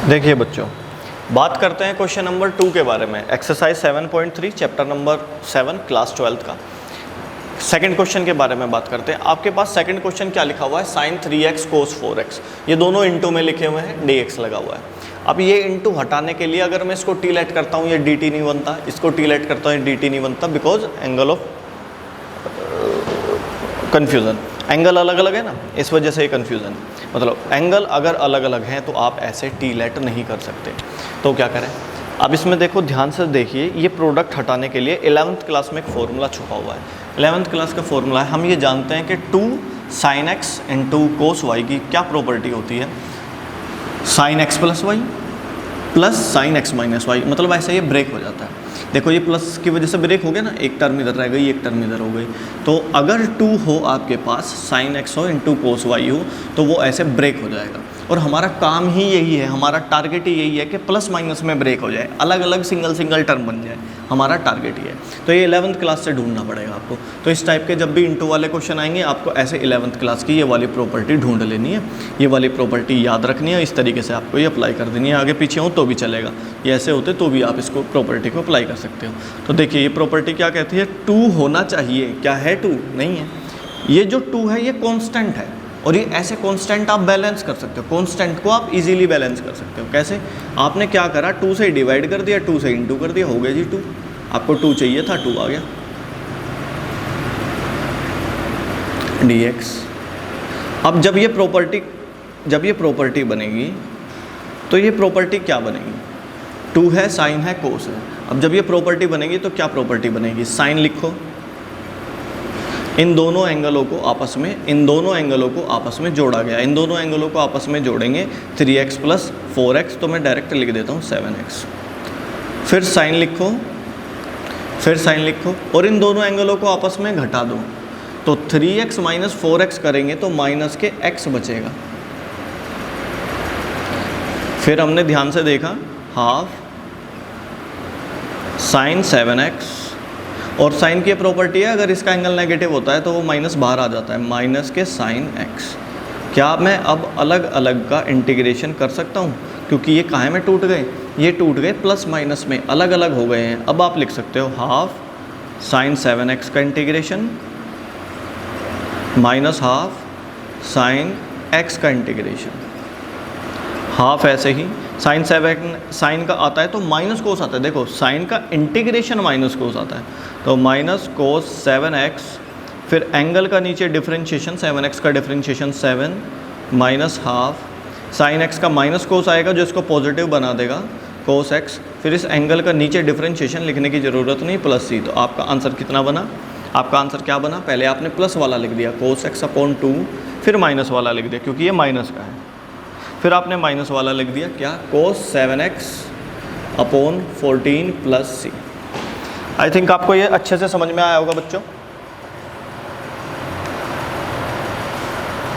देखिए बच्चों, बात करते हैं क्वेश्चन नंबर 2 के बारे में। एक्सरसाइज 7.3 चैप्टर नंबर 7 क्लास 12 का सेकंड क्वेश्चन के बारे में बात करते हैं। आपके पास सेकंड क्वेश्चन क्या लिखा हुआ है? sin 3x cos 4x। ये दोनों इंटू में लिखे हुए हैं, dx लगा हुआ है। अब ये इंटू हटाने के लिए अगर मैं इसको टी लेट करता हूँ ये dt नहीं बनता, इसको टी लेट करता हूँ ये dt नहीं बनता, because angle of confusion, angle अलग अलग है ना, इस वजह से ये कन्फ्यूज़न। मतलब एंगल अगर अलग अलग हैं तो आप ऐसे टी लेट नहीं कर सकते। तो क्या करें? अब इसमें देखो, ध्यान से देखिए, ये प्रोडक्ट हटाने के लिए 11th क्लास में एक फॉर्मूला छुपा हुआ है। 11th क्लास का फॉर्मूला है, हम ये जानते हैं कि 2 sin x into cos y की क्या प्रॉपर्टी होती है? sin x plus y plus sin x minus y. मतलब ऐसे ये ब्रेक हो जाता है। देखो ये प्लस की वजह से ब्रेक हो गया ना, एक टर्म इधर रह गई, एक टर्म इधर हो गई। तो अगर 2 हो आपके पास, sin x हो इंटू कोस वाई हो, तो वो ऐसे ब्रेक हो जाएगा। और हमारा काम ही यही है, हमारा टारगेट ही यही है कि प्लस माइनस में ब्रेक हो जाए, अलग अलग सिंगल सिंगल टर्म बन जाए, हमारा टारगेट ही है। तो ये 11th क्लास से ढूंढना पड़ेगा आपको। तो इस टाइप के जब भी इंटू वाले क्वेश्चन आएंगे, आपको ऐसे 11th क्लास की ये वाली प्रॉपर्टी ढूंढ लेनी है, ये वाली प्रॉपर्टी याद रखनी है, इस तरीके से आपको ये अप्लाई कर देनी है। आगे पीछे हो तो भी चलेगा, ये ऐसे होते तो भी आप इसको प्रॉपर्टी को अप्लाई कर सकते हो। तो देखिए ये प्रॉपर्टी क्या कहती है? 2 होना चाहिए। क्या है? 2 नहीं है। ये जो 2 है ये कांस्टेंट है, और ये ऐसे कांस्टेंट आप बैलेंस कर सकते हो। कांस्टेंट को आप इजीली बैलेंस कर सकते हो। कैसे? आपने क्या करा, 2 से डिवाइड कर दिया, 2 से इंटू कर दिया, हो गया जी 2। आपको 2 चाहिए था, 2 आ गया, dx। अब जब ये प्रॉपर्टी बनेगी तो ये प्रॉपर्टी क्या बनेगी? 2 है, साइन है, कोस है। अब जब ये प्रॉपर्टी बनेगी तो क्या प्रॉपर्टी बनेगी? साइन लिखो, इन दोनों एंगलों को आपस में जोड़ा गया। इन दोनों एंगलों को आपस में जोड़ेंगे 3x प्लस 4x, तो मैं डायरेक्ट लिख देता हूँ 7x। फिर साइन लिखो, और इन दोनों एंगलों को आपस में घटा दो, तो 3x माइनस 4x करेंगे तो माइनस के x बचेगा। फिर हमने ध्यान से देखा, हाफ साइन 7x, और साइन की प्रॉपर्टी है अगर इसका एंगल नेगेटिव होता है तो वो माइनस बाहर आ जाता है, माइनस के साइन x। क्या मैं अब अलग अलग का इंटीग्रेशन कर सकता हूँ? क्योंकि ये काहे में टूट गए? ये टूट गए प्लस माइनस में, अलग अलग हो गए हैं। अब आप लिख सकते हो हाफ साइन 7x का integration minus half sine x का इंटीग्रेशन। हाफ ऐसे ही साइन का आता है तो माइनस कोस आता है। देखो साइन का इंटीग्रेशन माइनस कोस आता है, तो माइनस कोस 7x, फिर एंगल का नीचे डिफरेंशिएशन 7x का differentiation 7 minus half sine x का माइनस कोस आएगा जो इसको पॉजिटिव बना देगा, कोस x। फिर इस एंगल का नीचे डिफरेंशिएशन लिखने की ज़रूरत नहीं, प्लस c। तो आपका आंसर कितना बना? आपका आंसर क्या बना? पहले आपने प्लस वाला लिख दिया कोस x अपॉन 2, फिर माइनस वाला लिख दिया क्योंकि ये माइनस का है। फिर आपने माइनस वाला लिख दिया क्या? कोस 7x upon 14 plus c। I think आपको ये अच्छे से समझ में आया होगा बच्चों।